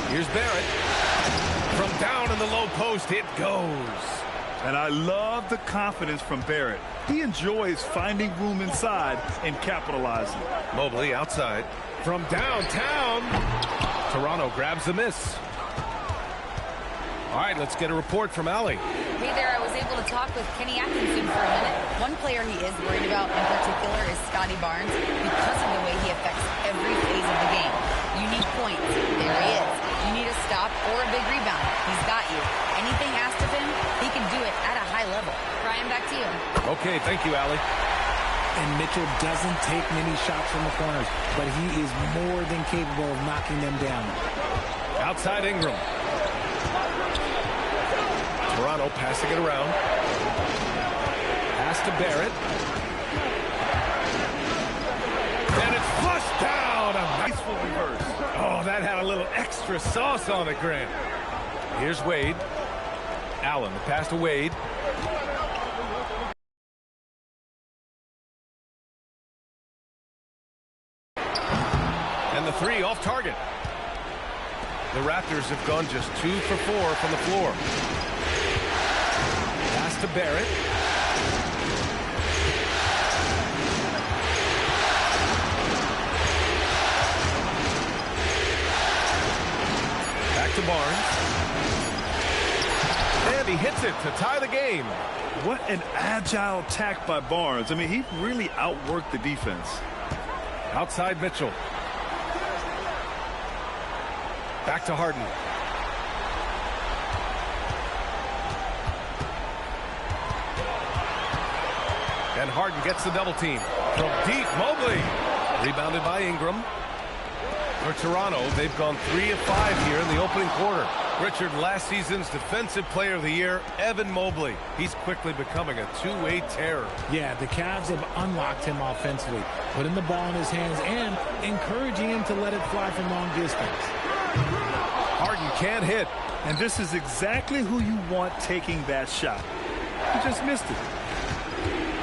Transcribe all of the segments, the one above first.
Here's Barrett. From down in the low post, it goes. And I love the confidence from Barrett. He enjoys finding room inside and capitalizing. Mobley outside. From downtown, Toronto grabs the miss. All right, let's get a report from Allie. Hey there, I was able to talk with Kenny Atkinson for a minute. One player he is worried about in particular is Scotty Barnes because of the way he affects every phase of the game. You need points. There he is. You need a stop or a big rebound. He's got you. Anything asked of him, he can do it at a high level. Ryan, back to you. Okay, thank you, Allie. And Mitchell doesn't take many shots from the corners, but he is more than capable of knocking them down. Outside Ingram. Toronto passing it around. Pass to Barrett. And it's flushed down. A nice full reverse. Oh, that had a little extra sauce on it, Grant. Here's Wade. Allen, the pass to Wade. And the three off target. The Raptors have gone just 2 for 4 from the floor. Pass to Barrett. Back to Barnes. And he hits it to tie the game. What an agile attack by Barnes. I mean, he really outworked the defense. Outside Mitchell. Back to Harden. And Harden gets the double team. From deep, Mobley. Rebounded by Ingram. For Toronto, they've gone 3 of 5 here in the opening quarter. Richard, last season's Defensive Player of the Year, Evan Mobley. He's quickly becoming a two-way terror. Yeah, the Cavs have unlocked him offensively, putting the ball in his hands and encouraging him to let it fly from long distance. Harden can't hit. And this is exactly who you want taking that shot. He just missed it.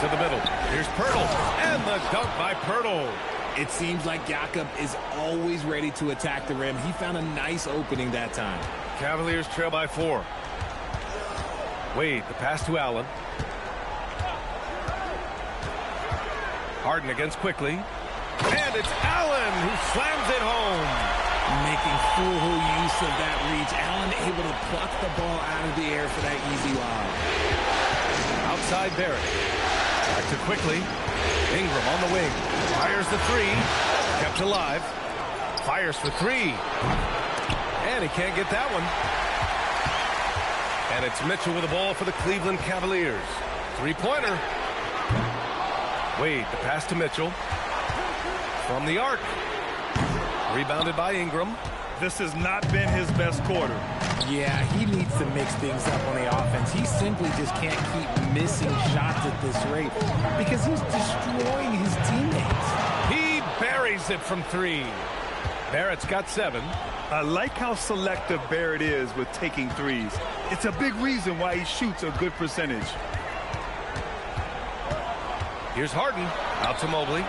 To the middle. Here's Pirtle. And the dunk by Pirtle. It seems like Jakob is always ready to attack the rim. He found a nice opening that time. Cavaliers trail by 4. Wade, the pass to Allen. Harden against quickly. And it's Allen who slams it home. Making full use of that reach. Allen able to pluck the ball out of the air for that easy lob. Outside Barrett. Back to quickly. Ingram on the wing. Fires the 3. Kept alive. Fires for 3. And he can't get that one. And it's Mitchell with the ball for the Cleveland Cavaliers. 3-pointer. Wade, the pass to Mitchell. From the arc. Rebounded by Ingram. This has not been his best quarter. Yeah, he needs to mix things up on the offense. He simply just can't keep missing shots at this rate because he's destroying his teammates. He buries it from 3. Barrett's got 7. I like how selective Barrett is with taking threes. It's a big reason why he shoots a good percentage. Here's Harden. Out to Mobley.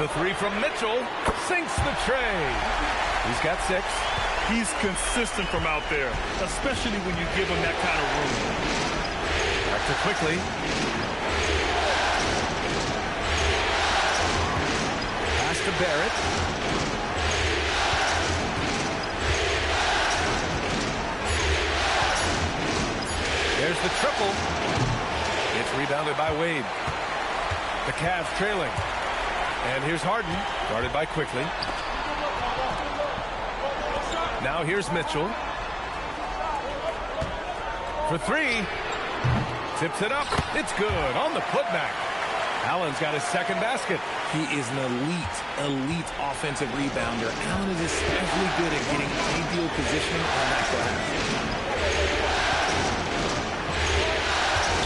The 3 from Mitchell sinks the tray. He's got 6. He's consistent from out there, especially when you give him that kind of room. Back to quickly. Pass to Barrett. There's the triple. It's rebounded by Wade. The Cavs trailing. And here's Harden, guarded by quickly. Now here's Mitchell. For 3. Tips it up. It's good on the putback. Allen's got his second basket. He is an elite offensive rebounder. Allen is especially good at getting ideal positioning on that glass.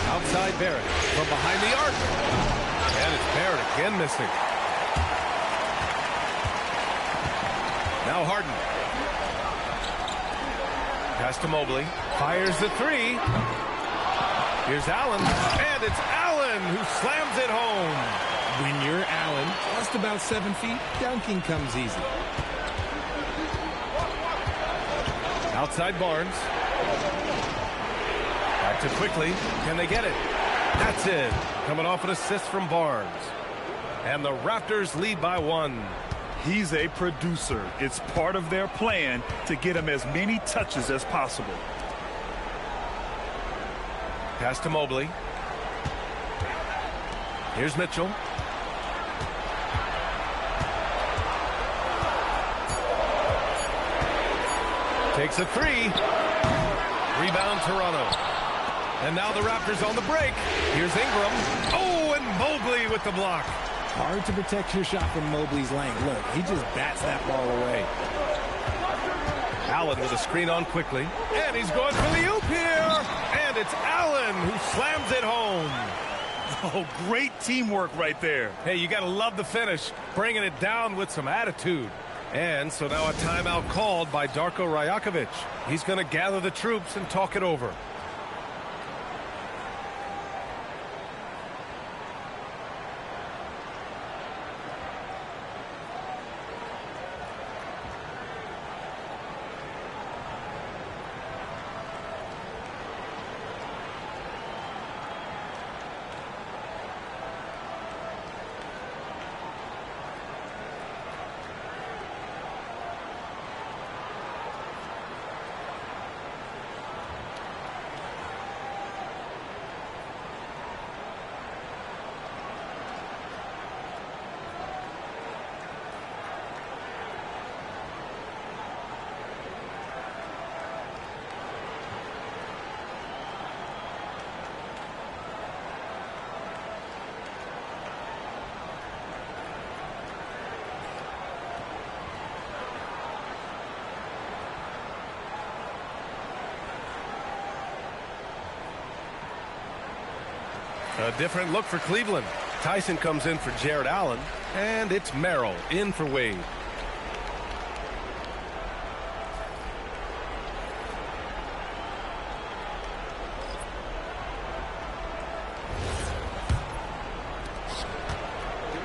Outside Barrett from behind the arc. And it's Barrett again missing. Now Harden. Pass to Mobley. Fires the 3. Here's Allen. And it's Allen who slams it home. When you're Allen, just about 7 feet, dunking comes easy. Outside Barnes. Back to Quickly. Can they get it? That's it. Coming off an assist from Barnes. And the Raptors lead by 1. He's a producer. It's part of their plan to get him as many touches as possible. Pass to Mobley. Here's Mitchell. Takes a 3. Rebound Toronto. And now the Raptors on the break. Here's Ingram. Oh, and Mobley with the block. Hard to protect your shot from Mobley's length. Look, he just bats that ball away. Allen with a screen on Quickly. And he's going for the oop here. And it's Allen who slams it home. Oh, great teamwork right there. Hey, you got to love the finish. Bringing it down with some attitude. And so now a timeout called by Darko Rajakovic. He's going to gather the troops and talk it over. A different look for Cleveland. Tyson comes in for Jared Allen, and it's Merrill in for Wade.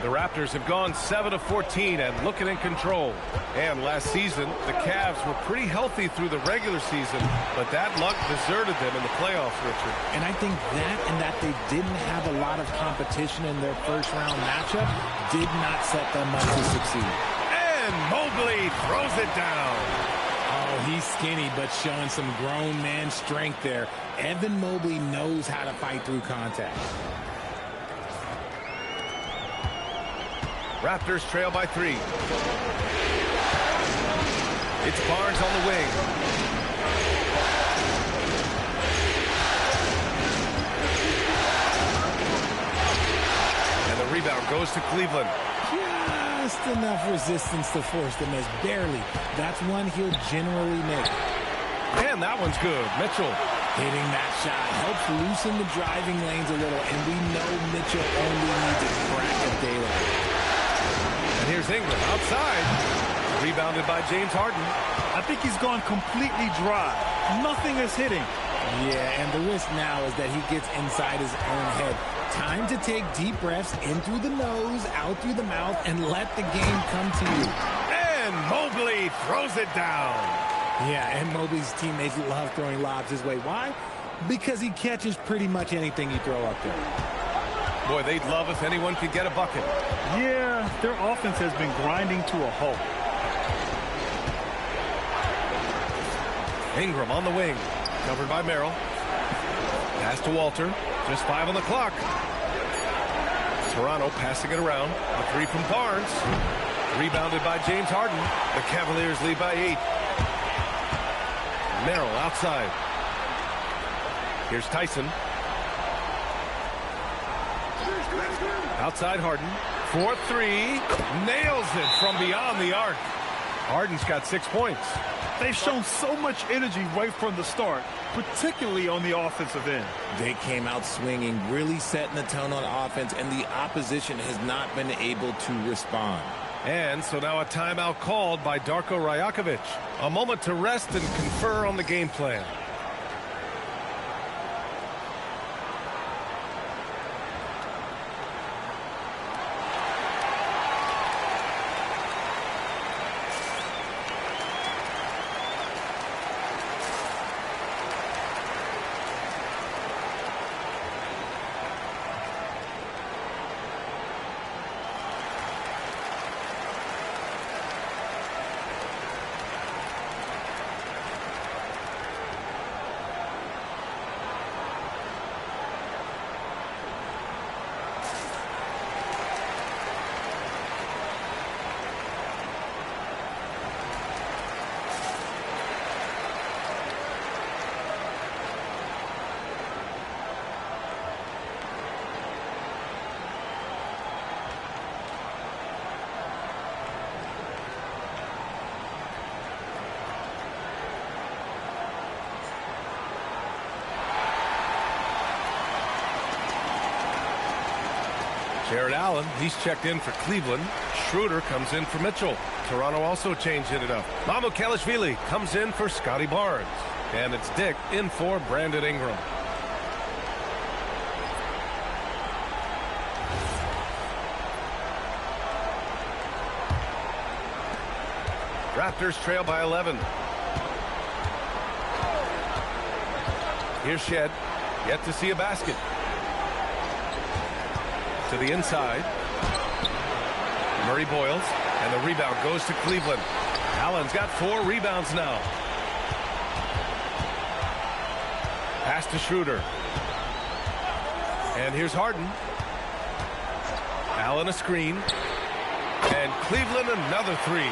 The Raptors have gone 7 of 14 and looking in control. And last season, the Cavs were pretty healthy through the regular season, but that luck deserted them in the playoffs, Richard. And I think that they didn't have a lot of competition in their first-round matchup did not set them up to succeed. And Mobley throws it down. Oh, he's skinny, but showing some grown man strength there. Evan Mobley knows how to fight through contact. Raptors trail by 3. It's Barnes on the wing. And the rebound goes to Cleveland. Just enough resistance to force the miss. Barely. That's one he'll generally make. And that one's good. Mitchell. Hitting that shot helps loosen the driving lanes a little, and we know Mitchell only needs a crack at daylight. And here's Ingram outside. Rebounded by James Harden. I think he's gone completely dry. Nothing is hitting. Yeah, and the risk now is that he gets inside his own head. Time to take deep breaths in through the nose, out through the mouth, and let the game come to you. And Mobley throws it down. Yeah, and Mobley's teammates love throwing lobs his way. Why? Because he catches pretty much anything you throw up there. Boy, they'd love if anyone could get a bucket. Yeah, their offense has been grinding to a halt. Ingram on the wing. Covered by Merrill. Pass to Walter. Just 5 on the clock. Toronto passing it around. A 3 from Barnes. Rebounded by James Harden. The Cavaliers lead by 8. Merrill outside. Here's Tyson. Outside Harden. 4-3. Nails it from beyond the arc. Harden's got 6 points. They've shown so much energy right from the start, particularly on the offensive end. They came out swinging, really setting the tone on offense, and the opposition has not been able to respond. And so now a timeout called by Darko Rajakovic. A moment to rest and confer on the game plan. Jared Allen, he's checked in for Cleveland. Schroeder comes in for Mitchell. Toronto also changing it up. Mamukelashvili comes in for Scotty Barnes. And it's Dick in for Brandon Ingram. Raptors trail by 11. Here's Shed. Yet to see a basket. To the inside. Murray Boyles. And the rebound goes to Cleveland. Allen's got 4 rebounds now. Pass to Schroeder. And here's Harden. Allen a screen. And Cleveland another 3.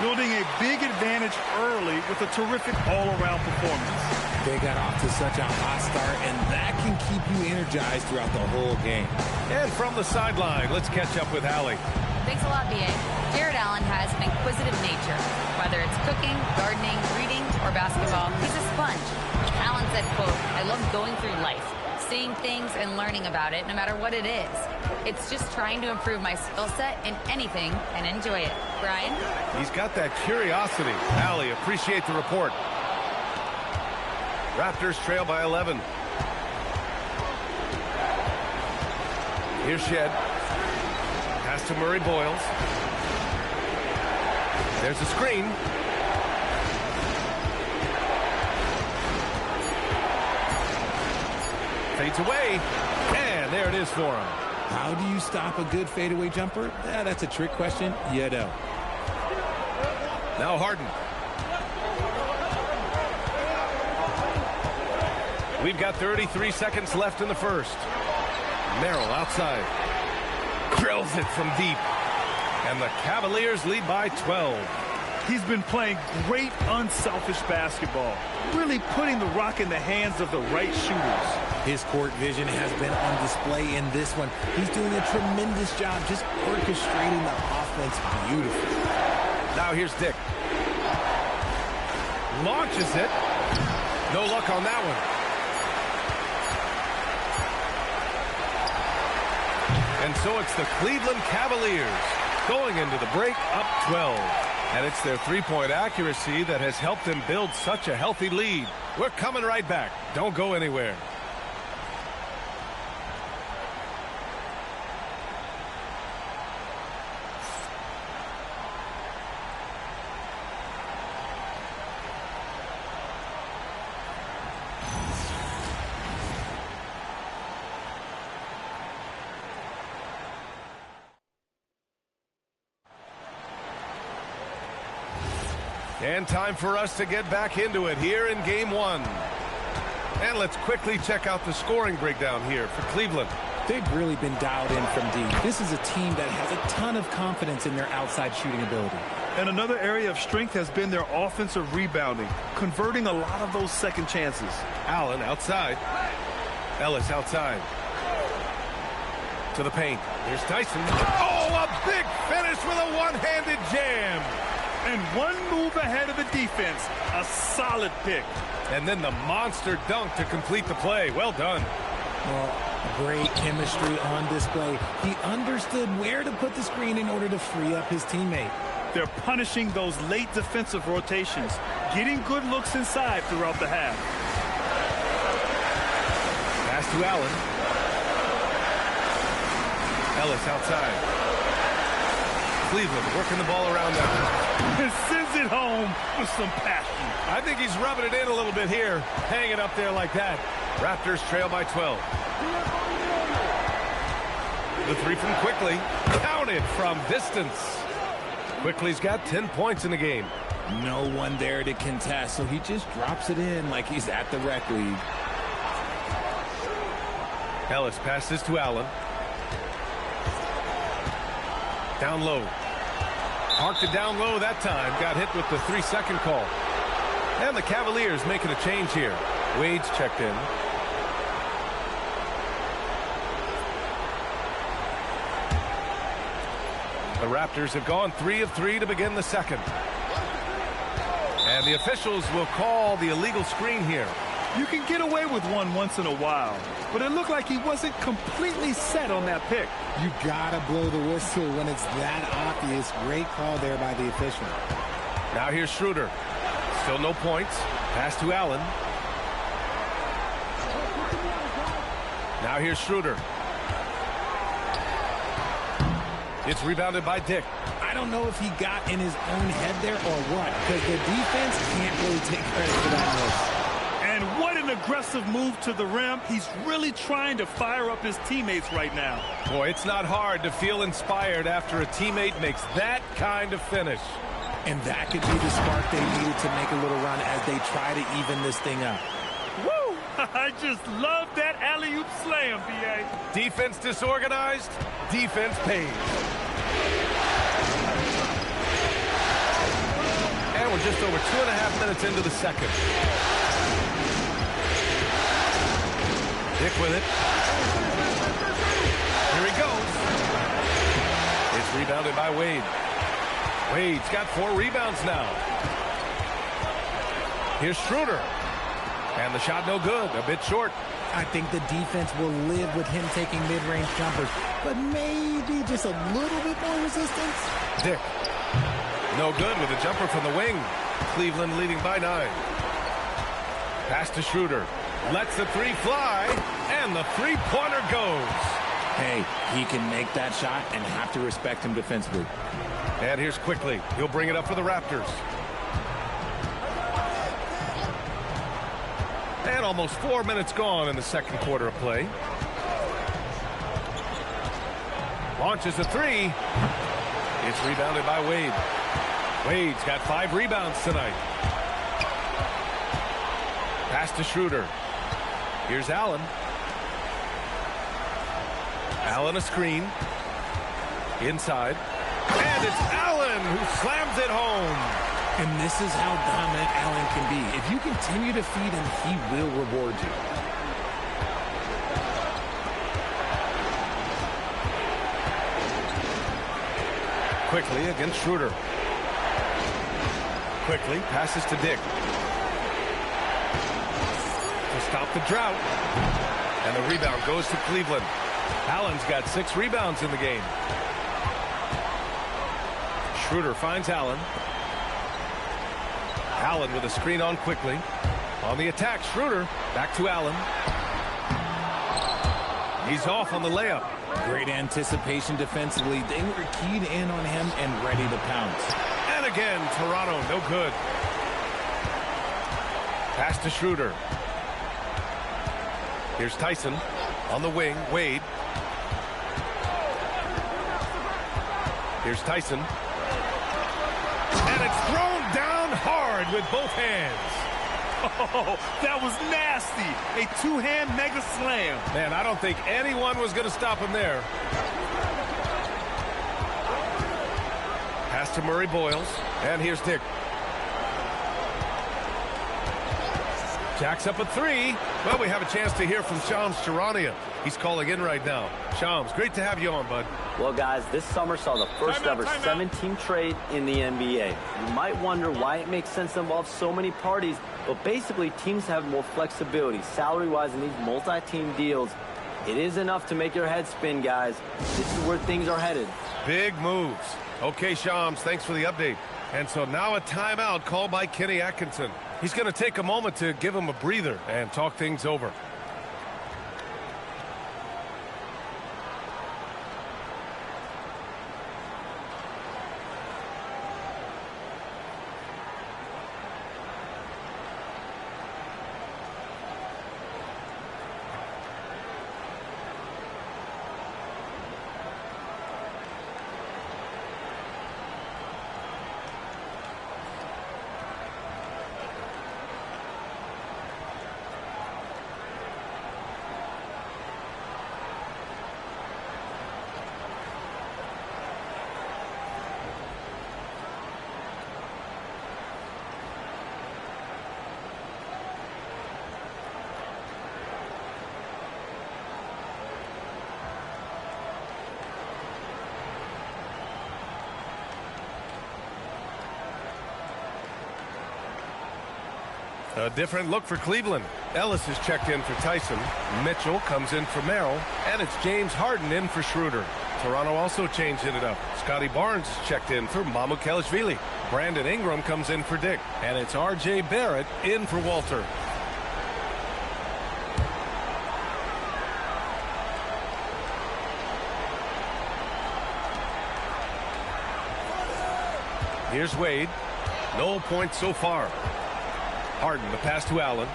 Building a big advantage early with a terrific all-around performance. They got off to such a hot start, and that can keep you energized throughout the whole game. And from the sideline, let's catch up with Allie. Thanks a lot, B.A. Jared Allen has an inquisitive nature. Whether it's cooking, gardening, reading, or basketball, he's a sponge. Allen said, quote, "I love going through life, seeing things and learning about it no matter what it is. It's just trying to improve my skill set in anything and enjoy it." Brian? He's got that curiosity. Allie, appreciate the report. Raptors trail by 11. Here's Shed. Pass to Murray Boyles. There's a screen. Fades away. And there it is for him. How do you stop a good fadeaway jumper? That's a trick question. You know. Now Harden. We've got 33 seconds left in the first. Merrill outside. Drills it from deep. And the Cavaliers lead by 12. He's been playing great unselfish basketball, really putting the rock in the hands of the right shooters. His court vision has been on display in this one. He's doing a tremendous job just orchestrating the offense beautifully. Now here's Dick. Launches it. No luck on that one. And so it's the Cleveland Cavaliers going into the break up 12. And it's their three-point accuracy that has helped them build such a healthy lead. We're coming right back. Don't go anywhere. And time for us to get back into it here in game one. And let's quickly check out the scoring breakdown here for Cleveland. They've really been dialed in from deep. This is a team that has a ton of confidence in their outside shooting ability. And another area of strength has been their offensive rebounding, converting a lot of those second chances. Allen outside. Ellis outside. To the paint. Here's Tyson. Oh, a big finish with a one-handed jam. And one move ahead of the defense. A solid pick. And then the monster dunk to complete the play. Well done. Well, great chemistry on display. He understood where to put the screen in order to free up his teammate. They're punishing those late defensive rotations, getting good looks inside throughout the half. Pass to Allen. Ellis outside. Cleveland working the ball around them. And sends it home with some passion. I think he's rubbing it in a little bit here. Hang it up there like that. Raptors trail by 12. The three from Quickly. Counted from distance. Quickly's got 10 points in the game. No one there to contest, so he just drops it in like he's at the rec league. Ellis passes to Allen. Down low. Parked it down low that time. Got hit with the 3-second call. And the Cavaliers making a change here. Wade's checked in. The Raptors have gone 3 of 3 to begin the second. And the officials will call the illegal screen here. You can get away with one once in a while, but it looked like he wasn't completely set on that pick. You gotta blow the whistle when it's that obvious. Great call there by the official. Now here's Schroeder. Still no points. Pass to Allen. Now here's Schroeder. It's rebounded by Dick. I don't know if he got in his own head there or what, because the defense can't really take credit for that miss. And what an aggressive move to the rim. He's really trying to fire up his teammates right now. Boy, it's not hard to feel inspired after a teammate makes that kind of finish. And that could be the spark they needed to make a little run as they try to even this thing up. Woo! I just love that alley-oop slam, B.A. Defense disorganized, defense pays. And we're just over 2.5 minutes into the second. Dick with it. Here he goes. It's rebounded by Wade. Wade's got 4 rebounds now. Here's Schroeder. And the shot no good, a bit short. I think the defense will live with him taking mid-range jumpers, but maybe just a little bit more resistance. Dick. No good with a jumper from the wing. Cleveland leading by 9. Pass to Schroeder. Lets the 3 fly, and the 3-pointer goes. Hey, he can make that shot and have to respect him defensively. And here's Quickly. He'll bring it up for the Raptors. And almost 4 minutes gone in the second quarter of play. Launches a 3. It's rebounded by Wade. Wade's got 5 rebounds tonight. Pass to Schroeder. Here's Allen. Allen a screen. Inside. And it's Allen who slams it home. And this is how dominant Allen can be. If you continue to feed him, he will reward you. Quickly against Schroeder. Quickly passes to Dick. To stop the drought. And the rebound goes to Cleveland. Allen's got 6 rebounds in the game. Schroeder finds Allen. Allen with a screen on Quickly. On the attack, Schroeder. Back to Allen. He's off on the layup. Great anticipation defensively. They were keyed in on him and ready to pounce. And again, Toronto, no good. Pass to Schroeder. Here's Tyson on the wing. Wade. Here's Tyson. And it's thrown down hard with both hands. Oh, that was nasty. A 2-hand mega slam. Man, I don't think anyone was going to stop him there. Pass to Murray Boyles. And here's Dick. Jacks up a 3. Well, we have a chance to hear from Shams Charania. He's calling in right now. Shams, great to have you on, bud. Well, guys, this summer saw the first ever 7-team trade in the NBA. You might wonder why it makes sense to involve so many parties, but basically teams have more flexibility salary-wise in these multi-team deals. It is enough to make your head spin, guys. This is where things are headed. Big moves. Okay, Shams, thanks for the update. And so now a timeout called by Kenny Atkinson. He's going to take a moment to give him a breather and talk things over. A different look for Cleveland. Ellis is checked in for Tyson. Mitchell comes in for Merrill. And it's James Harden in for Schroeder. Toronto also changing it up. Scotty Barnes is checked in for Mamukelashvili. Brandon Ingram comes in for Dick. And it's R.J. Barrett in for Walter. Here's Wade. No points so far. Harden, the pass to Allen.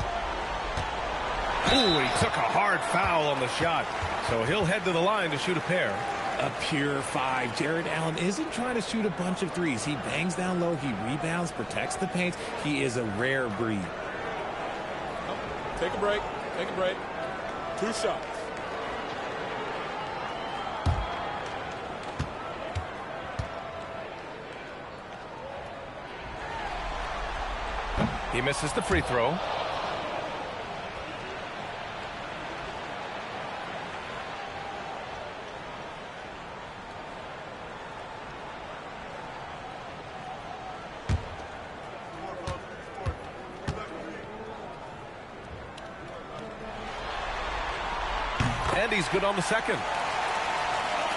Ooh, he took a hard foul on the shot. So he'll head to the line to shoot a pair. A pure 5. Jared Allen isn't trying to shoot a bunch of threes. He bangs down low. He rebounds, protects the paint. He is a rare breed. Take a break. Take a break. 2 shots. He misses the free throw. And he's good on the second.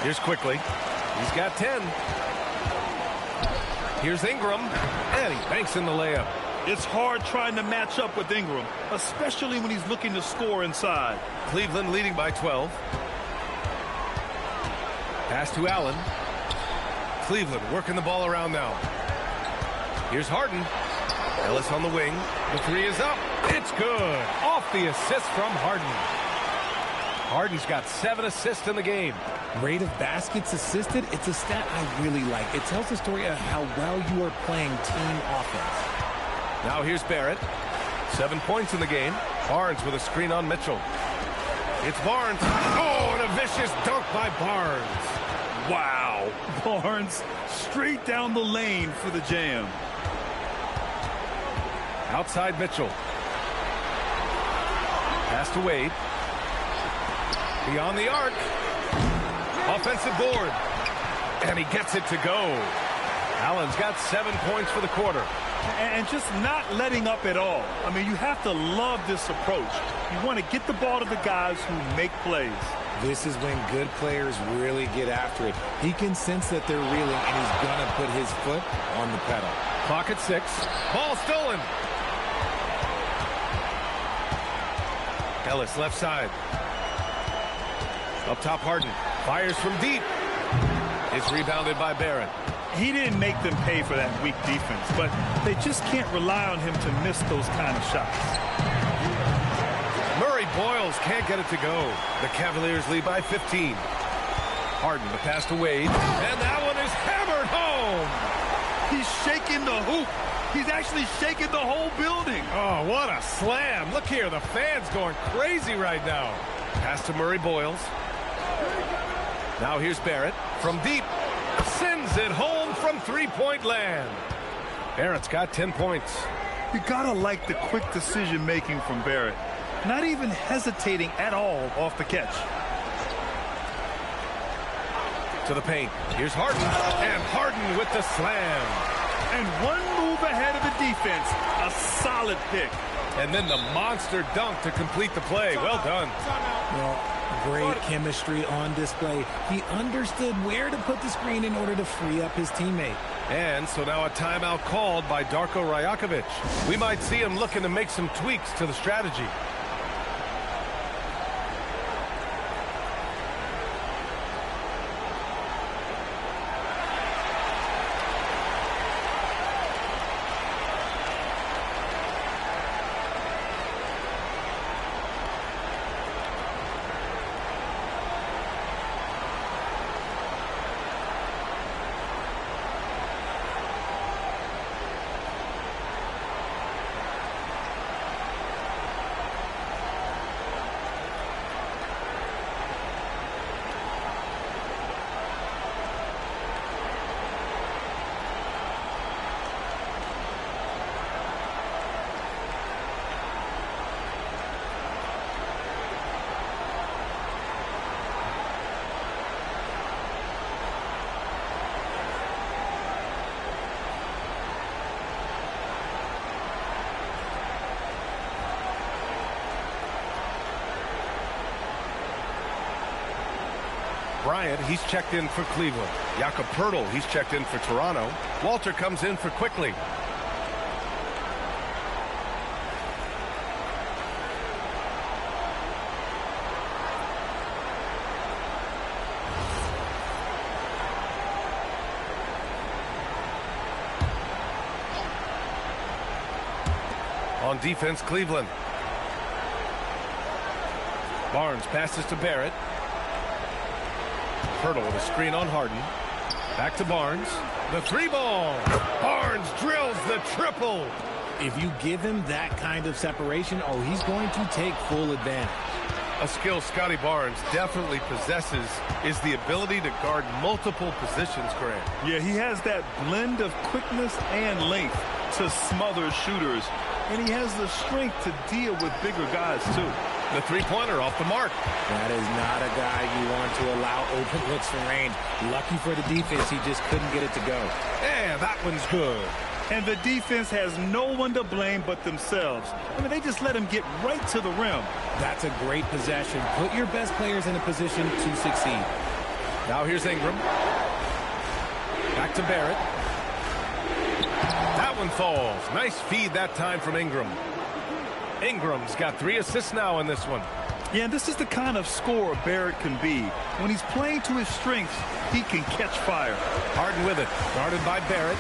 Here's Quickly. He's got 10. Here's Ingram. And he banks in the layup. It's hard trying to match up with Ingram, especially when he's looking to score inside. Cleveland leading by 12. Pass to Allen. Cleveland working the ball around now. Here's Harden. Ellis on the wing. The 3 is up. It's good. Off the assist from Harden. Harden's got 7 assists in the game. Rate of baskets assisted, it's a stat I really like. It tells the story of how well you are playing team offense. Now here's Barrett. 7 points in the game. Barnes with a screen on Mitchell. It's Barnes. Oh, and a vicious dunk by Barnes. Wow. Barnes straight down the lane for the jam. Outside Mitchell. Pass to Wade. Beyond the arc. Offensive board. And he gets it to go. Allen's got 7 points for the quarter. And just not letting up at all. I mean, you have to love this approach. You want to get the ball to the guys who make plays. This is when good players really get after it. He can sense that they're reeling, and he's going to put his foot on the pedal. Clock at 6. Ball stolen. Ellis left side. Up top, Harden. Fires from deep. It's rebounded by Barrett. He didn't make them pay for that weak defense, but they just can't rely on him to miss those kind of shots. Murray Boyles can't get it to go. The Cavaliers lead by 15. Harden, the pass to Wade, and that one is hammered home. He's shaking the hoop. He's actually shaking the whole building. Oh, what a slam. Look here, the fans going crazy right now. Pass to Murray Boyles. Now here's Barrett from deep. Sends it home from three-point land. Barrett's got 10 points. You gotta like the quick decision-making from Barrett. Not even hesitating at all off the catch. To the paint. Here's Harden. And Harden with the slam. And one move ahead of the defense. A solid pick. And then the monster dunk to complete the play. Well done. Well, great chemistry on display. He understood where to put the screen in order to free up his teammate. And so now a timeout called by Darko Rajakovic. We might see him looking to make some tweaks to the strategy. Bryant, he's checked in for Cleveland. Jakob Poeltl, he's checked in for Toronto. Walter comes in for Quickly. On defense, Cleveland. Barnes passes to Barrett. Poeltl with a screen on Harden. Back to Barnes. The three ball. Barnes drills the triple. If you give him that kind of separation, oh, he's going to take full advantage. A skill Scotty Barnes definitely possesses is the ability to guard multiple positions, Grant. Yeah, he has that blend of quickness and length to smother shooters. And he has the strength to deal with bigger guys, too. The three-pointer off the mark. That is not a guy you want to allow open looks from range. Lucky for the defense, he just couldn't get it to go. And that one's good. And the defense has no one to blame but themselves. I mean, they just let him get right to the rim. That's a great possession. Put your best players in a position to succeed. Now here's Ingram. Back to Barrett. That one falls. Nice feed that time from Ingram. Ingram's got 3 assists now in this one. Yeah, and this is the kind of scorer Barrett can be. When he's playing to his strengths, he can catch fire. Harden with it. Guarded by Barrett.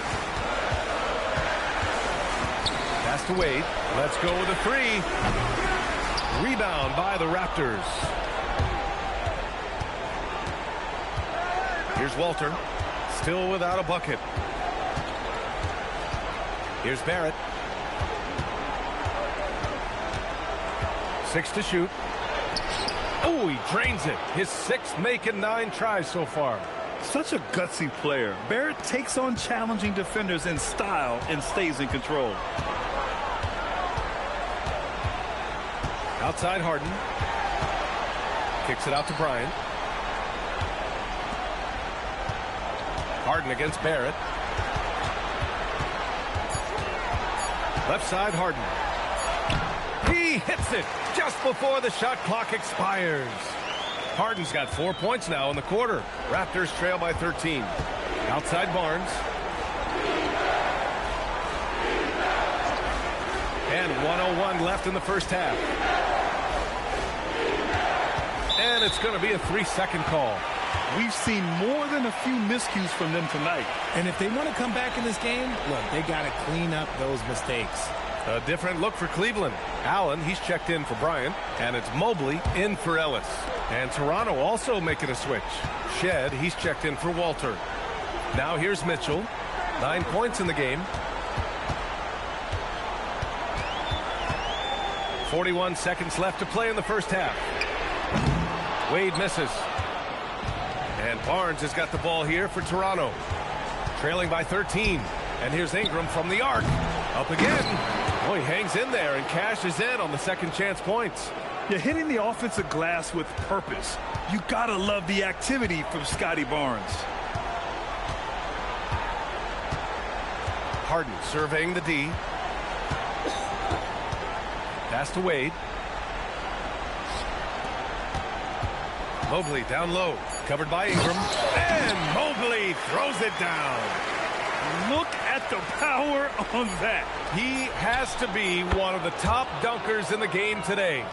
Pass to Wade. Let's go with a 3. Rebound by the Raptors. Here's Walter. Still without a bucket. Here's Barrett. 6 to shoot. Oh, he drains it. His 6th make in 9 tries so far. Such a gutsy player. Barrett takes on challenging defenders in style and stays in control. Outside Harden. Kicks it out to Bryant. Harden against Barrett. Left side Harden. He hits it just before the shot clock expires. Harden's got 4 points now in the quarter. Raptors trail by 13. Outside Barnes. And 1:01 left in the first half. And it's going to be a 3-second call. We've seen more than a few miscues from them tonight. And if they want to come back in this game, look, they got to clean up those mistakes. A different look for Cleveland. Allen, he's checked in for Bryant. And it's Mobley in for Ellis. And Toronto also making a switch. Shed, he's checked in for Walter. Now here's Mitchell. 9 points in the game. 41 seconds left to play in the first half. Wade misses. And Barnes has got the ball here for Toronto. Trailing by 13. And here's Ingram from the arc. Up again. Oh, he hangs in there and cashes in on the second chance points. You're hitting the offensive glass with purpose. You gotta love the activity from Scotty Barnes. Harden surveying the D. Pass to Wade. Mobley down low. Covered by Ingram. And Mobley throws it down. Look at the power on that. He has to be one of the top dunkers in the game today.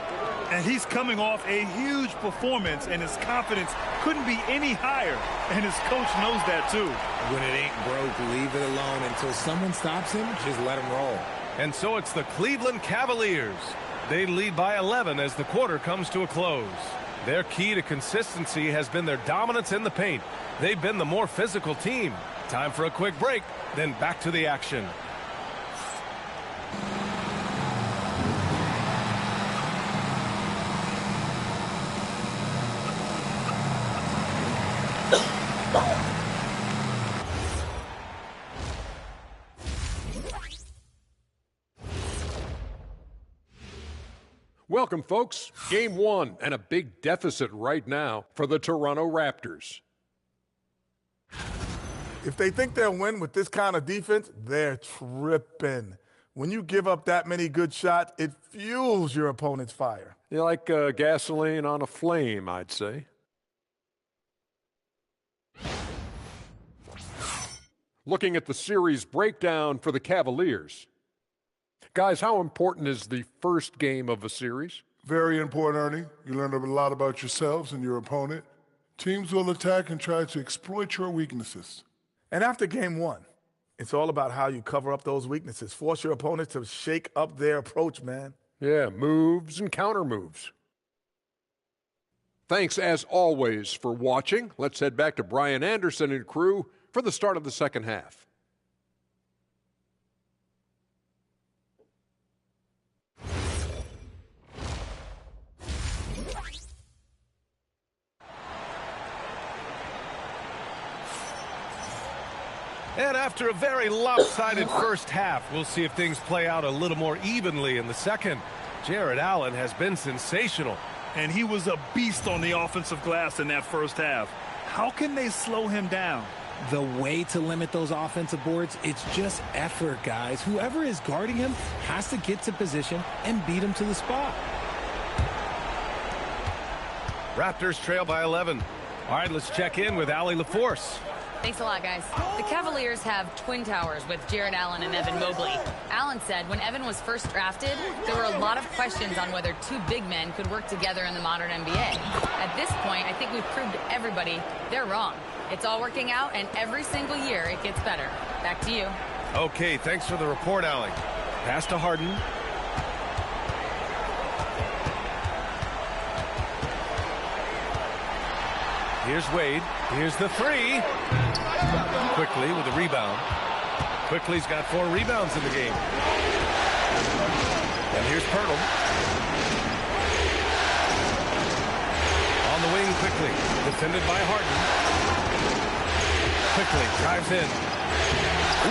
And he's coming off a huge performance, and his confidence couldn't be any higher. And his coach knows that, too. When it ain't broke, leave it alone. Until someone stops him, just let him roll. And so it's the Cleveland Cavaliers. They lead by 11 as the quarter comes to a close. Their key to consistency has been their dominance in the paint. They've been the more physical team. Time for a quick break, then back to the action. Welcome, folks. Game 1 and a big deficit right now for the Toronto Raptors. If they think they'll win with this kind of defense, they're tripping. When you give up that many good shots, it fuels your opponent's fire. You're like gasoline on a flame, I'd say. looking at the series breakdown for the Cavaliers. Guys, how important is the first game of a series? Very important, Ernie. You learn a lot about yourselves and your opponent. Teams will attack and try to exploit your weaknesses. And after game one, it's all about how you cover up those weaknesses. Force your opponent to shake up their approach, man. Yeah, moves and counter moves. Thanks, as always, for watching. Let's head back to Brian Anderson and crew for the start of the second half. And after a very lopsided first half, we'll see if things play out a little more evenly in the second. Jarrett Allen has been sensational. And he was a beast on the offensive glass in that first half. How can they slow him down? The way to limit those offensive boards, it's just effort, guys. Whoever is guarding him has to get to position and beat him to the spot. Raptors trail by 11. All right, let's check in with Allie LaForce. Thanks a lot, guys. The Cavaliers have twin towers with Jarrett Allen and Evan Mobley. Allen said when Evan was first drafted, there were a lot of questions on whether two big men could work together in the modern NBA. At this point, I think we've proved to everybody they're wrong. It's all working out, and every single year it gets better. Back to you. Okay, thanks for the report, Allie. Pass to Harden. Here's Wade. Here's the three. Quickly with the rebound. Quickly's got 4 rebounds in the game. And here's Pirtle. On the wing quickly. Defended by Harden. Quickly drives in.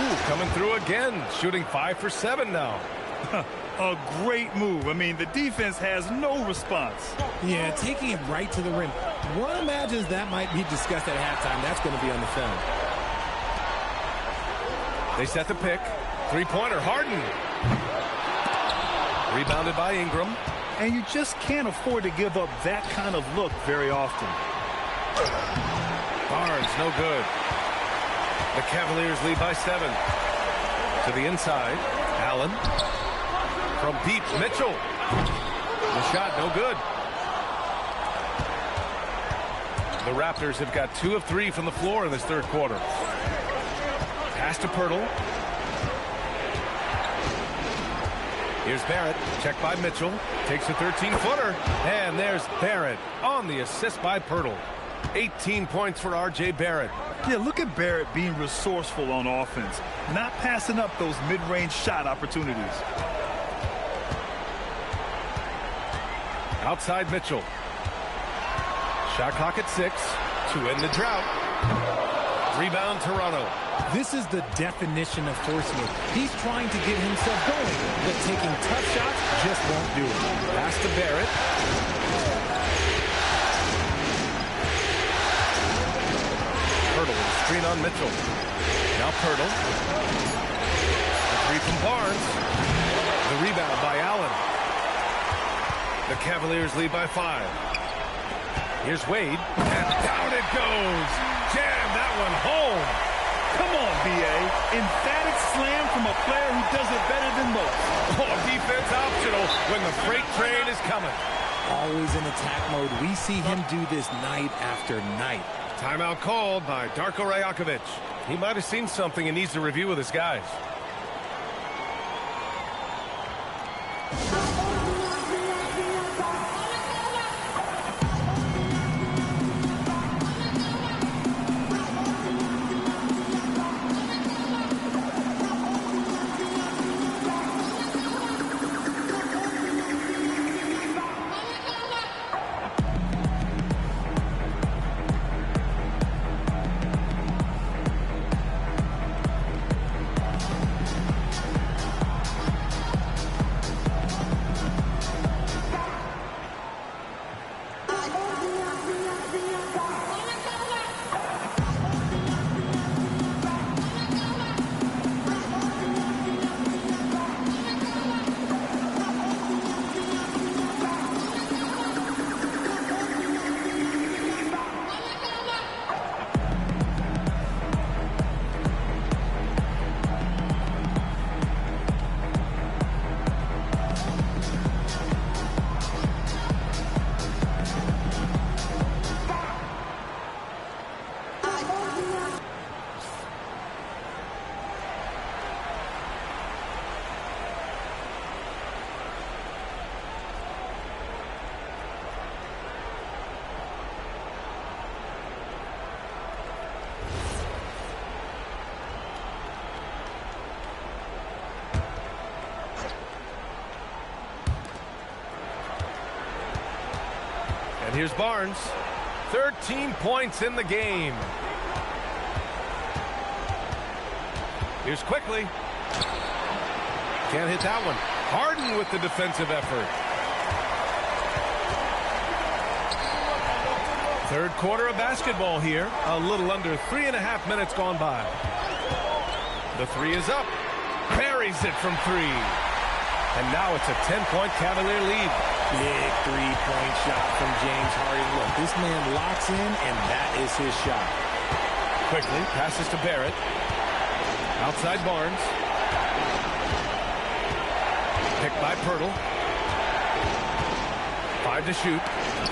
Ooh, coming through again. Shooting 5 for 7 now. A great move. I mean, the defense has no response. Yeah, taking it right to the rim. One imagines that might be discussed at halftime. That's going to be on the film. They set the pick. Three-pointer, Harden. Rebounded by Ingram. And you just can't afford to give up that kind of look very often. Barnes, no good. The Cavaliers lead by 7. To the inside, Allen. From deep, Mitchell. The shot, no good. The Raptors have got 2 of 3 from the floor in this third quarter. Pass to Pirtle. Here's Barrett. Checked by Mitchell. Takes a 13-footer. And there's Barrett on the assist by Pirtle. 18 points for R.J. Barrett. Yeah, look at Barrett being resourceful on offense. Not passing up those mid-range shot opportunities. Outside Mitchell. Shot clock at 6 to end the drought. Rebound Toronto. This is the definition of forcing it. He's trying to get himself going, but taking tough shots just won't do it. Pass to Barrett. Pirtle with a screen on Mitchell. Now Pirtle. The three from Barnes. The rebound by Allen. The Cavaliers lead by 5. Here's Wade. And down it goes. Jam that one home. Come on, B.A. Emphatic slam from a player who does it better than most. Oh, defense optional when the freight train is coming. Always in attack mode. We see him do this night after night. Timeout called by Darko Rajakovic. He might have seen something and needs to review with his guys. here's Barnes. 13 points in the game. Here's Quickly. Can't hit that one. Harden with the defensive effort. Third quarter of basketball here. A little under 3.5 minutes gone by. The three is up. Buries it from three. And now it's a 10-point Cavalier lead. Big three-point shot from James Harden. Look, this man locks in, and that is his shot. Quickly passes to Barrett. Outside Barnes. Picked by Pirtle. 5 to shoot.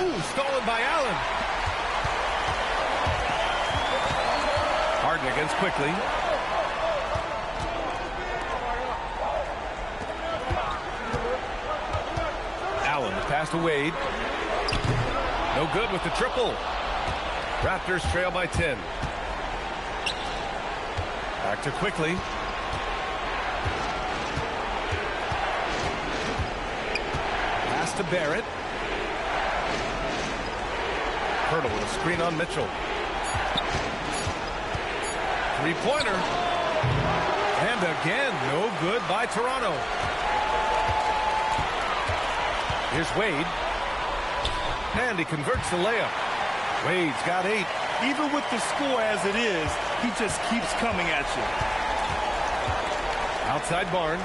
Ooh, stolen by Allen. Harden against Quickly. Allen, pass to Wade. No good with the triple. Raptors trail by 10. Back to Quickly. Pass to Barrett. Pirtle with a screen on Mitchell. Three-pointer. And again, no good by Toronto. Here's Wade. And he converts the layup. Wade's got 8. Even with the score as it is, he just keeps coming at you. Outside Barnes.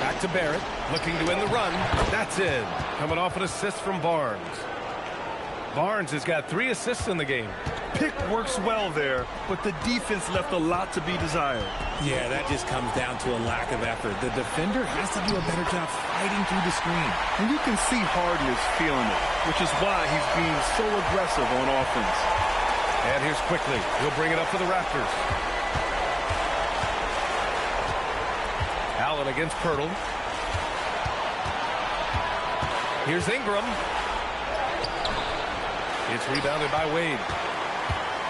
Back to Barrett. Looking to end the run. That's in. Coming off an assist from Barnes. Barnes has got 3 assists in the game. Pick works well there, but the defense left a lot to be desired. Yeah, that just comes down to a lack of effort. The defender has to do a better job fighting through the screen. And you can see Harden is feeling it, which is why he's being so aggressive on offense. And here's Quickly. He'll bring it up for the Raptors. Allen against Pirtle. Here's Ingram. It's rebounded by Wade.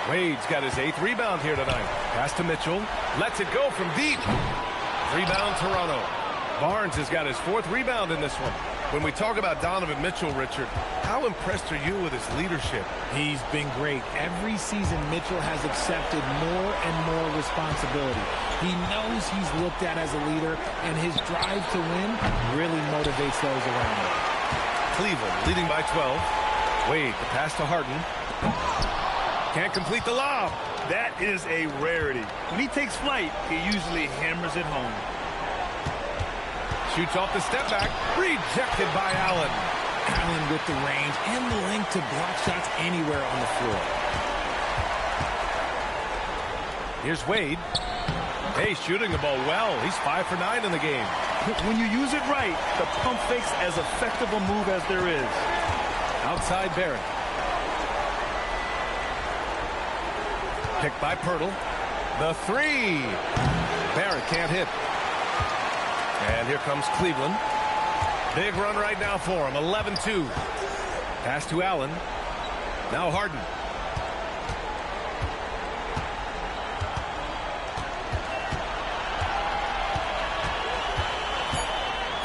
Wade's got his 8th rebound here tonight. Pass to Mitchell. Lets it go from deep. Rebound Toronto. Barnes has got his 4th rebound in this one. When we talk about Donovan Mitchell, Richard, how impressed are you with his leadership? He's been great. Every season, Mitchell has accepted more and more responsibility. He knows he's looked at as a leader, and his drive to win really motivates those around him. Cleveland leading by 12. Wade, the pass to Harden. Can't complete the lob. That is a rarity. When he takes flight, he usually hammers it home. Shoots off the step back. Rejected by Allen. Allen with the range and the length to block shots anywhere on the floor. Here's Wade. Hey, shooting the ball well. He's 5 for 9 in the game. When you use it right, the pump fake's as effective a move as there is. Outside Barrett. Picked by Pirtle. The 3. Barrett can't hit. And here comes Cleveland. Big run right now for him. 11-2. Pass to Allen. Now Harden.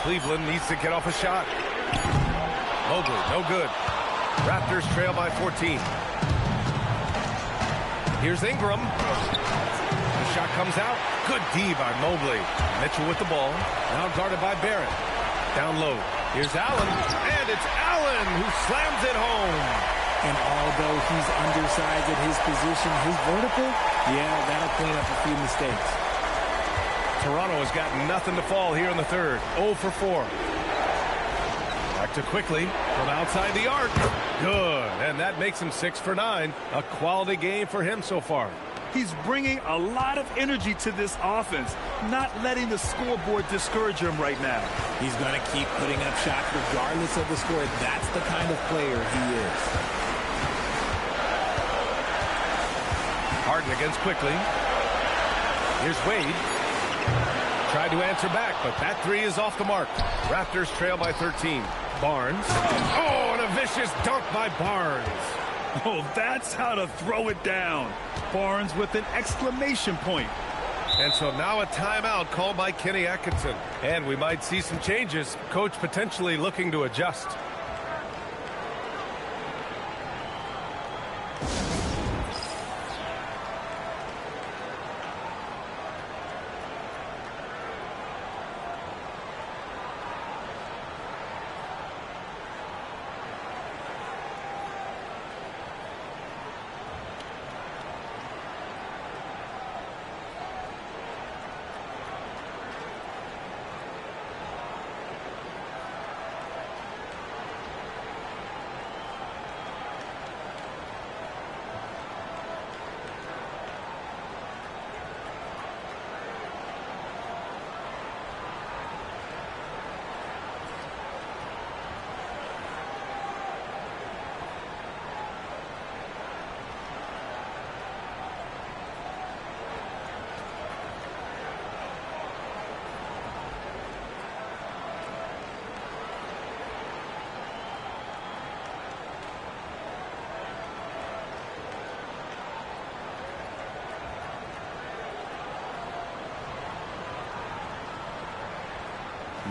Cleveland needs to get off a shot. Mobley, no good. Raptors trail by 14. Here's Ingram. The shot comes out. Good D by Mobley. Mitchell with the ball. Now guarded by Barrett. Down low. Here's Allen. And it's Allen who slams it home. And although he's undersized at his position, his vertical, yeah, that'll clean up a few mistakes. Toronto has got nothing to fall here in the third. 0 for 4. Back to Quickly from outside the arc. Good. And that makes him 6 for 9. A quality game for him so far. He's bringing a lot of energy to this offense, not letting the scoreboard discourage him right now. He's going to keep putting up shots regardless of the score. That's the kind of player he is. Harden against Quickly. Here's Wade. Tried to answer back, but that 3 is off the mark. Raptors trail by 13. Barnes. Oh, and a vicious dunk by Barnes. Oh, that's how to throw it down. Barnes with an exclamation point. And so now a timeout called by Kenny Atkinson. And we might see some changes. Coach potentially looking to adjust.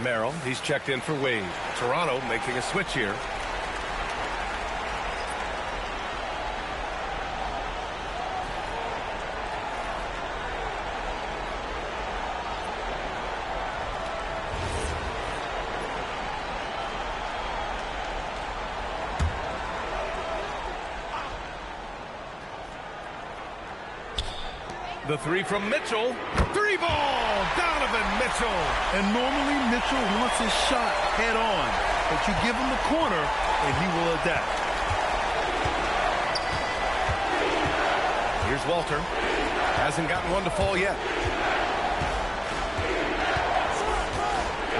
Merrill, he's checked in for Wade. Toronto making a switch here. The three from Mitchell. Three ball! Donovan Mitchell! And normally Mitchell wants his shot head on, but you give him the corner and he will adapt. Here's Walter. Hasn't gotten one to fall yet.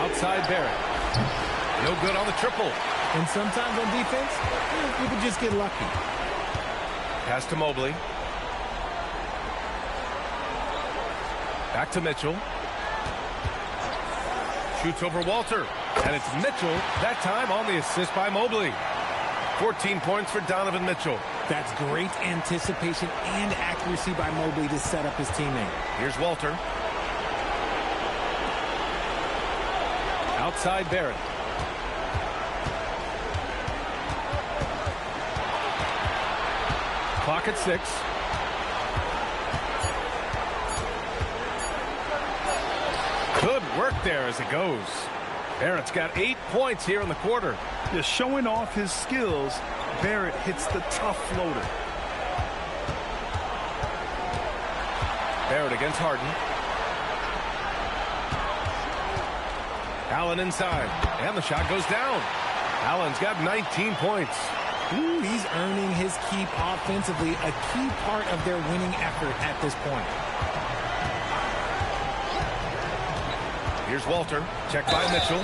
Outside Barrett. No good on the triple. And sometimes on defense, you can just get lucky. Pass to Mobley. Back to Mitchell. Shoots over Walter. And it's Mitchell, that time on the assist by Mobley. 14 points for Donovan Mitchell. That's great anticipation and accuracy by Mobley to set up his teammate. Here's Walter. Outside Barrett. Clock at 6. Good work there as it goes. Barrett's got 8 points here in the quarter. Just showing off his skills, Barrett hits the tough floater. Barrett against Harden. Allen inside. And the shot goes down. Allen's got 19 points. Ooh, he's earning his keep offensively, a key part of their winning effort at this point. Here's Walter. Checked by Mitchell.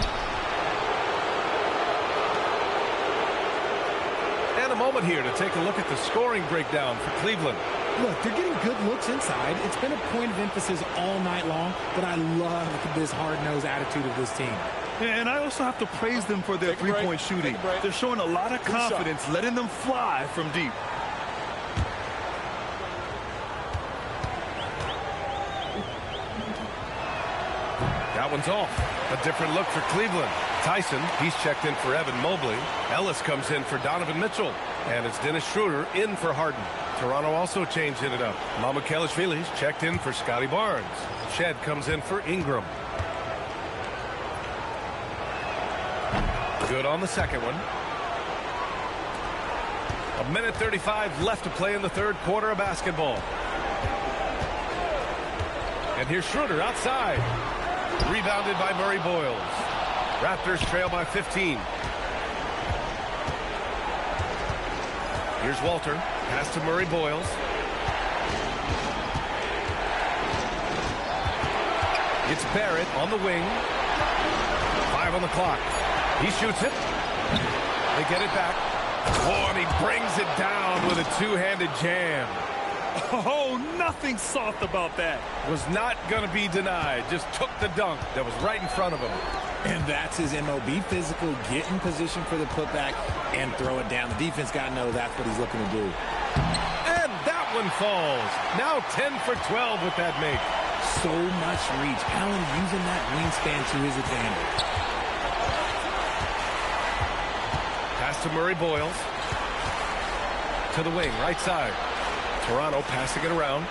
And a moment here to take a look at the scoring breakdown for Cleveland. Look, they're getting good looks inside. It's been a point of emphasis all night long, but I love this hard-nosed attitude of this team. And I also have to praise them for their three-point shooting. They're showing a lot of confidence, letting them fly from deep. That one's off. A different look for Cleveland. Tyson, he's checked in for Evan Mobley. Ellis comes in for Donovan Mitchell. And it's Dennis Schroeder in for Harden. Toronto also changed it up. Mamukelashvili's checked in for Scotty Barnes. Shed comes in for Ingram. Good on the second one. 1:35 left to play in the third quarter of basketball. And here's Schroeder outside. Rebounded by Murray Boyles. Raptors trail by 15. Here's Walter. Pass to Murray Boyles. It's Barrett on the wing. 5 on the clock. He shoots it. They get it back. Oh, and he brings it down with a two-handed jam. Oh, nothing soft about that. Was not going to be denied. Just took the dunk that was right in front of him. And that's his MO. Be physical, get in position for the putback, and throw it down. The defense got to know that's what he's looking to do. And that one falls. Now 10 for 12 with that make. so much reach. Allen using that wingspan to his advantage. Pass to Murray Boyles. To the wing, right side. Toronto passing it around.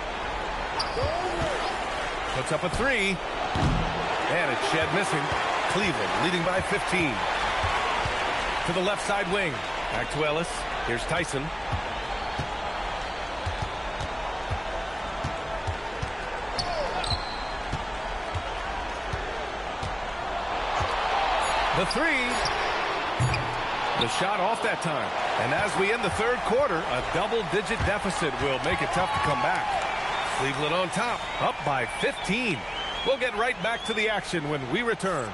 Puts up a three. And it's Shed missing. Cleveland leading by 15. To the left side wing. Back to Ellis. Here's Tyson. The three. The shot off that time. And as we end the third quarter, a double-digit deficit will make it tough to come back. Cleveland on top, up by 15. We'll get right back to the action when we return.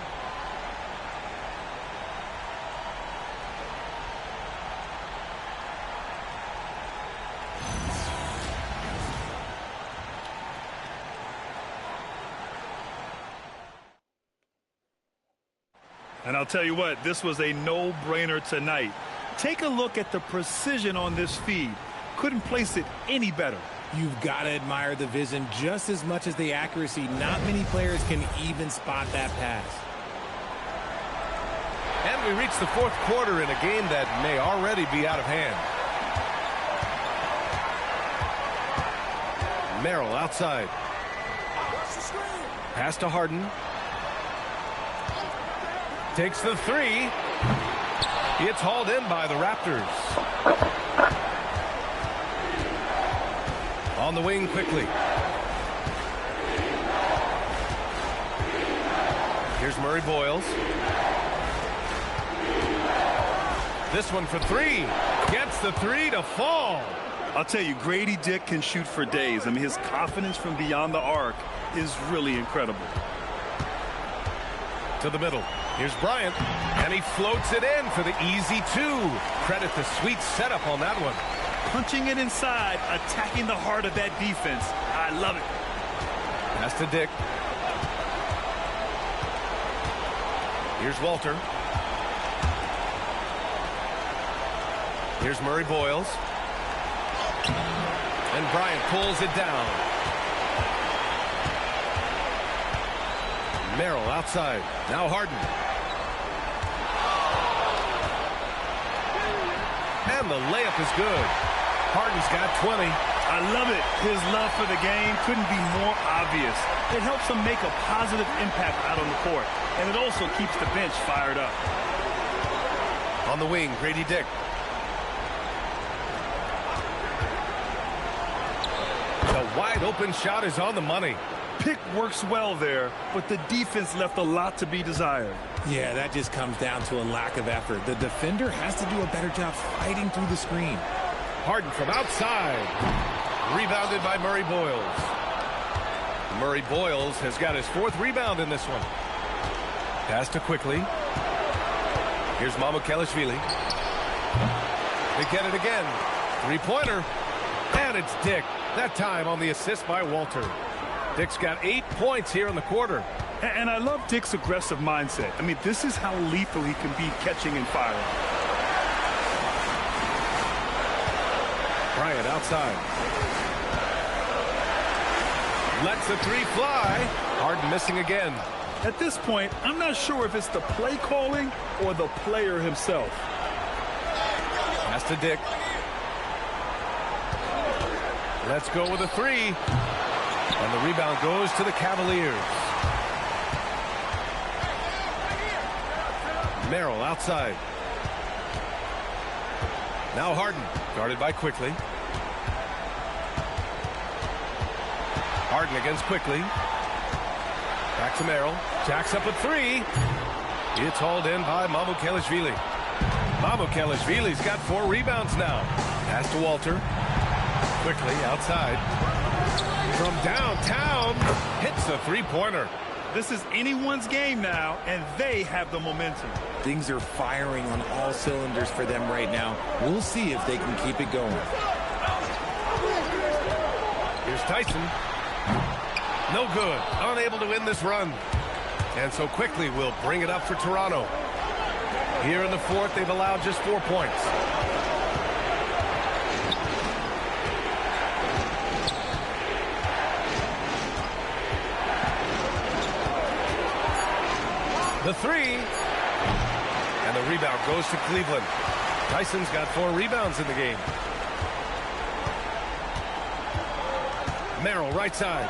And I'll tell you what, this was a no-brainer tonight. Take a look at the precision on this feed. Couldn't place it any better. You've got to admire the vision just as much as the accuracy. Not many players can even spot that pass. And we reach the fourth quarter in a game that may already be out of hand. Merrill outside. Pass to Harden. Takes the three. It's hauled in by the Raptors. On the wing quickly. Here's Murray Boyles. This one for three. Gets the three to fall. I'll tell you, Grady Dick can shoot for days. I mean, his confidence from beyond the arc is really incredible. To the middle. Here's Bryant, and he floats it in for the easy two. Credit the sweet setup on that one. Punching it inside, attacking the heart of that defense. I love it. Pass to Dick. Here's Walter. Here's Murray Boyles. And Bryant pulls it down. Merrill outside. Now Harden. And the layup is good. Harden's got 20. I love it. His love for the game couldn't be more obvious. It helps him make a positive impact out on the court. And it also keeps the bench fired up. On the wing, Grady Dick. The wide open shot is on the money. Pick works well there, but the defense left a lot to be desired. Yeah, that just comes down to a lack of effort. The defender has to do a better job fighting through the screen. Harden from outside. Rebounded by Murray Boyles. Murray Boyles has got his fourth rebound in this one. Pass to quickly. Here's Mamukelashvili. They get it again. Three-pointer. And it's Dick. That time on the assist by Walter. Dick's got 8 points here in the quarter. And I love Dick's aggressive mindset. I mean, this is how lethal he can be catching and firing. Bryant outside. Lets the three fly. Harden missing again. At this point, I'm not sure if it's the play calling or the player himself. Pass to Dick. Let's go with a three. And the rebound goes to the Cavaliers. Merrill outside. Now Harden, guarded by Quickly. Harden against Quickly. Back to Merrill. Jacks up a three. It's hauled in by Mamukelashvili. Mamukelashvili's got 4 rebounds now. Pass to Walter. Quickly outside. From downtown, hits a three-pointer. This is anyone's game now, and they have the momentum. Things are firing on all cylinders for them right now. We'll see if they can keep it going. Here's Tyson. No good. Unable to win this run. And so Quickly will bring it up for Toronto. Here in the fourth, they've allowed just 4 points. The three. And the rebound goes to Cleveland. Tyson's got 4 rebounds in the game. Merrill, right side.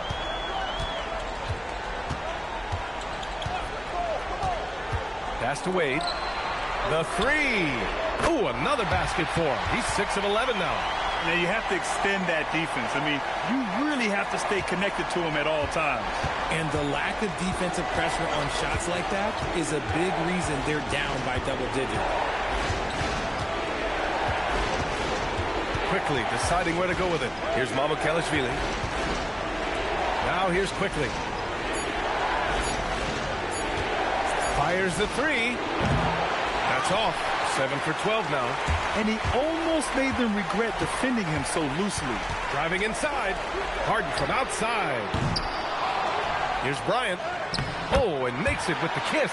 Pass to Wade. The three. Ooh, another basket for him. He's 6 of 11 now. Now you have to extend that defense. I mean, you really have to stay connected to him at all times. And the lack of defensive pressure on shots like that is a big reason they're down by double digits. Quickly deciding where to go with it. Here's Mamukelashvili. Now here's Quickly. Fires the three. That's off. 7 for 12 now. And he almost made them regret defending him so loosely. Driving inside. Harden from outside. Here's Bryant. Oh, and makes it with the kiss.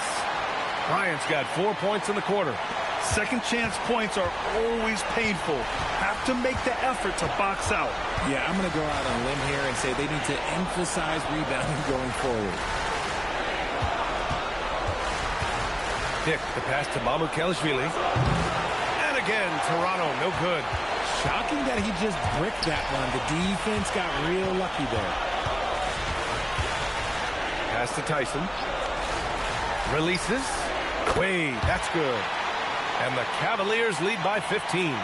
Bryant's got 4 points in the quarter. Second chance points are always painful. Have to make the effort to box out. Yeah, I'm going to go out on a limb here and say they need to emphasize rebounding going forward. Dick, the pass to Mamukelashvili. And again, Toronto, no good. Shocking that he just bricked that one. The defense got real lucky there. Pass to Tyson. Releases. Wade, that's good. And the Cavaliers lead by 15.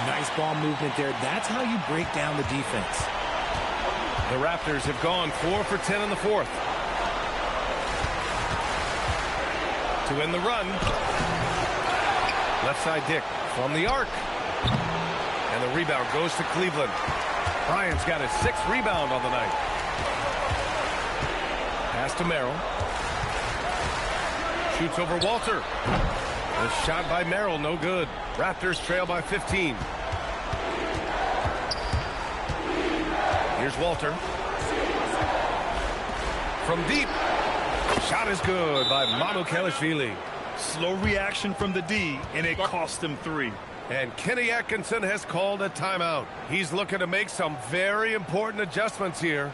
Nice ball movement there. That's how you break down the defense. The Raptors have gone 4 for 10 in the fourth. To win the run. Left side Dick from the arc. And the rebound goes to Cleveland. Bryant's got his 6th rebound on the night. Pass to Merrill. Shoots over Walter. The shot by Merrill, no good. Raptors trail by 15. Here's Walter. From deep. Shot is good by Mamukelashvili. Slow reaction from the D, and it cost him 3. And Kenny Atkinson has called a timeout. He's looking to make some very important adjustments here.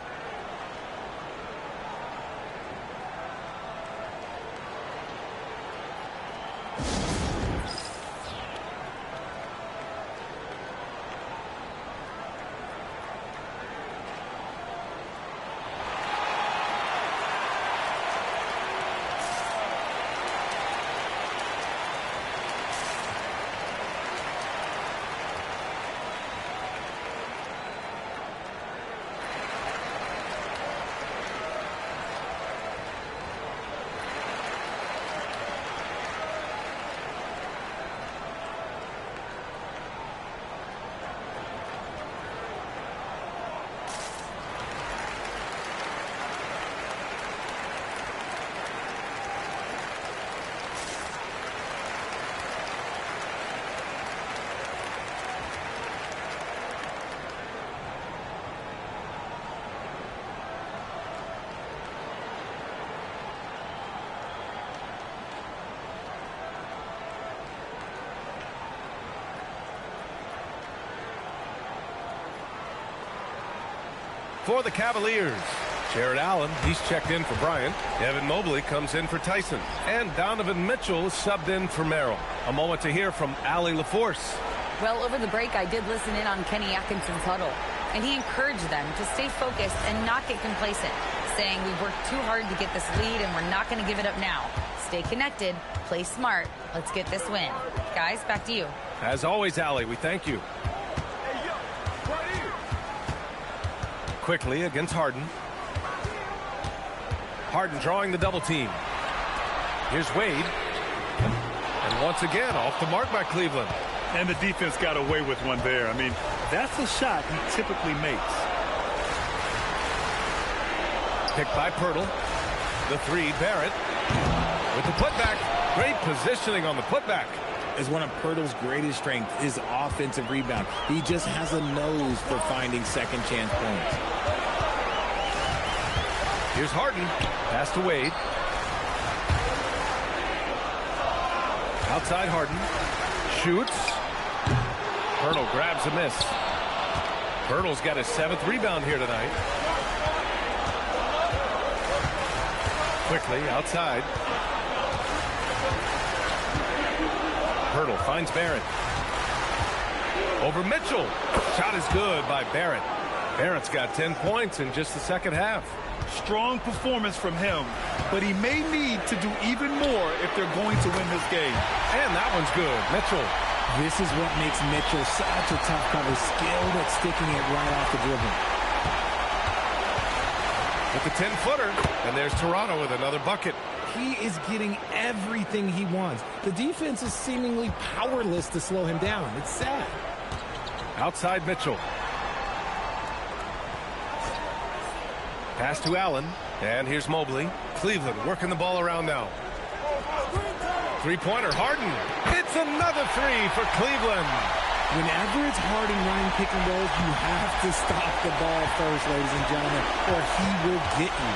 For the Cavaliers, Jared Allen, he's checked in for Bryant. Evan Mobley comes in for Tyson. And Donovan Mitchell subbed in for Merrill. A moment to hear from Allie LaForce. Well, over the break, I did listen in on Kenny Atkinson's huddle, and he encouraged them to stay focused and not get complacent, saying we've worked too hard to get this lead and we're not going to give it up now. Stay connected, play smart, let's get this win. Guys, back to you. As always, Allie, we thank you. Quickly against Harden. Harden drawing the double team. Here's Wade. And once again, off the mark by Cleveland. And the defense got away with one there. I mean, that's a shot he typically makes. Picked by Pirtle. The three, Barrett. With the putback. Great positioning on the putback. Is one of Pirtle's greatest strengths, his offensive rebound. He just has a nose for finding second chance points. Here's Harden. Pass to Wade. Outside Harden. Shoots. Pirtle grabs a miss. Pirtle's got his 7th rebound here tonight. Quickly outside. Hurdle finds Barrett. Over Mitchell. Shot is good by Barrett. Barrett's got 10 points in just the second half. Strong performance from him, but he may need to do even more if they're going to win this game. And that one's good. Mitchell. This is what makes Mitchell such a tough cover, skilled at sticking it right off the dribble. With the 10-footer, and there's Toronto with another bucket. He is getting everything he wants. The defense is seemingly powerless to slow him down. It's sad. Outside Mitchell. Pass to Allen, and here's Mobley. Cleveland working the ball around now. Three-pointer, Harden. Hits another three for Cleveland. Whenever it's Harden running pick and rolls, you have to stop the ball first, ladies and gentlemen, or he will get you.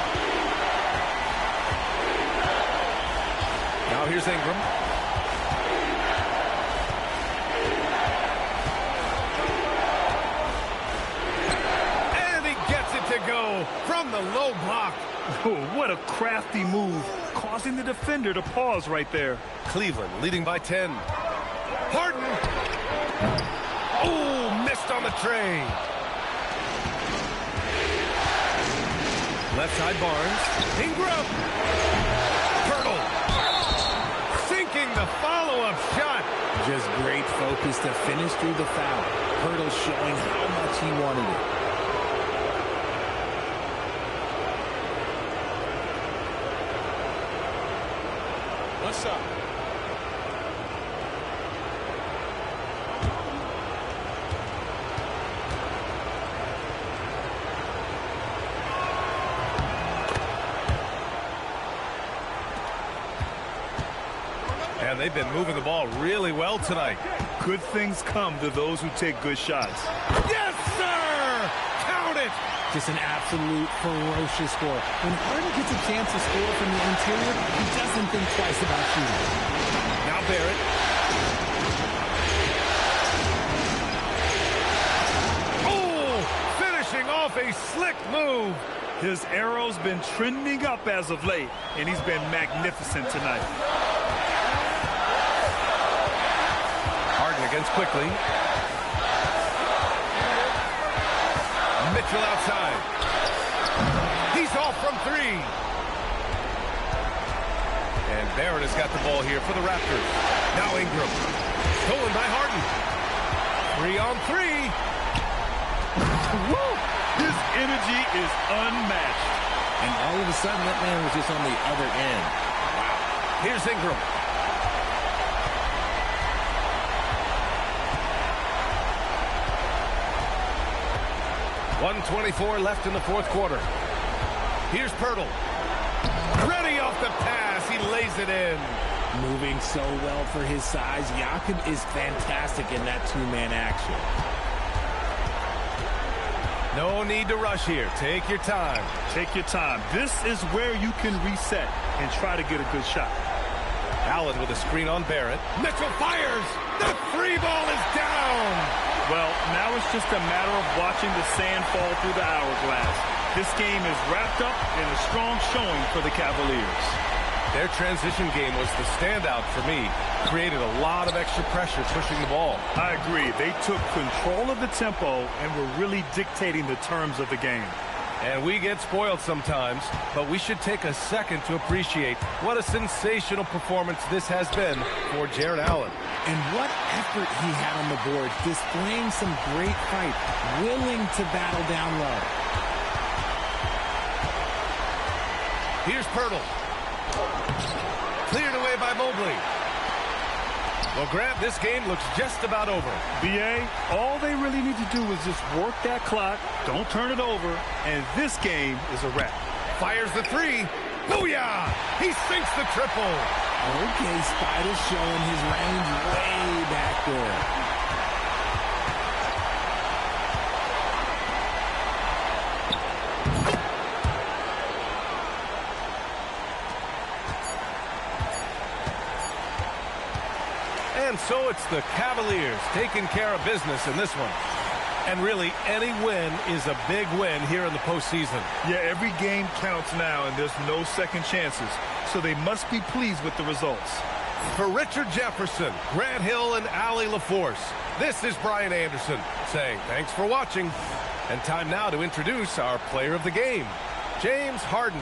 Now here's Ingram. And he gets it to go from the low block. Oh, what a crafty move, causing the defender to pause right there. Cleveland leading by 10. Harden. Oh, missed on the tray. Left side Barnes. Ingram. Hurdle. Sinking the follow-up shot. Just great focus to finish through the foul. Hurdle showing how much he wanted it. What's up? And they've been moving the ball really well tonight. Good things come to those who take good shots. Yes, sir! Count it! Just an absolute ferocious score. When Harden gets a chance to score from the interior, he doesn't think twice about shooting. Now Barrett. Oh! Finishing off a slick move. His arrow's been trending up as of late, and he's been magnificent tonight. Harden against quickly. Mitchell outside. He's off from three. And Barrett has got the ball here for the Raptors. Now Ingram. Stolen by Harden. 3-on-3. Woo! His energy is unmatched. And all of a sudden, that man was just on the other end. Wow. Here's Ingram. .124 left in the fourth quarter. Here's Pirtle. Ready off the pass. He lays it in. Moving so well for his size. Jakob is fantastic in that two-man action. No need to rush here. Take your time. Take your time. This is where you can reset and try to get a good shot. Allen with a screen on Barrett. Mitchell fires. The three ball is down. Well, now it's just a matter of watching the sand fall through the hourglass. This game is wrapped up in a strong showing for the Cavaliers. Their transition game was the standout for me. Created a lot of extra pressure pushing the ball. I agree. They took control of the tempo and were really dictating the terms of the game. And we get spoiled sometimes, but we should take a second to appreciate what a sensational performance this has been for Jarrett Allen. And what effort he had on the board, displaying some great fight, willing to battle down low. Here's Pirtle. Cleared away by Mobley. Well, Grant, this game looks just about over. B.A., all they really need to do is just work that clock, don't turn it over, and this game is a wrap. Fires the three. Booyah! He sinks the triple. Okay, Spider's showing his range way back there. And so it's the Cavaliers taking care of business in this one. And really, any win is a big win here in the postseason. Yeah, every game counts now, and there's no second chances. So they must be pleased with the results. For Richard Jefferson, Grant Hill, and Allie LaForce, this is Brian Anderson saying thanks for watching. And time now to introduce our player of the game, James Harden.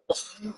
you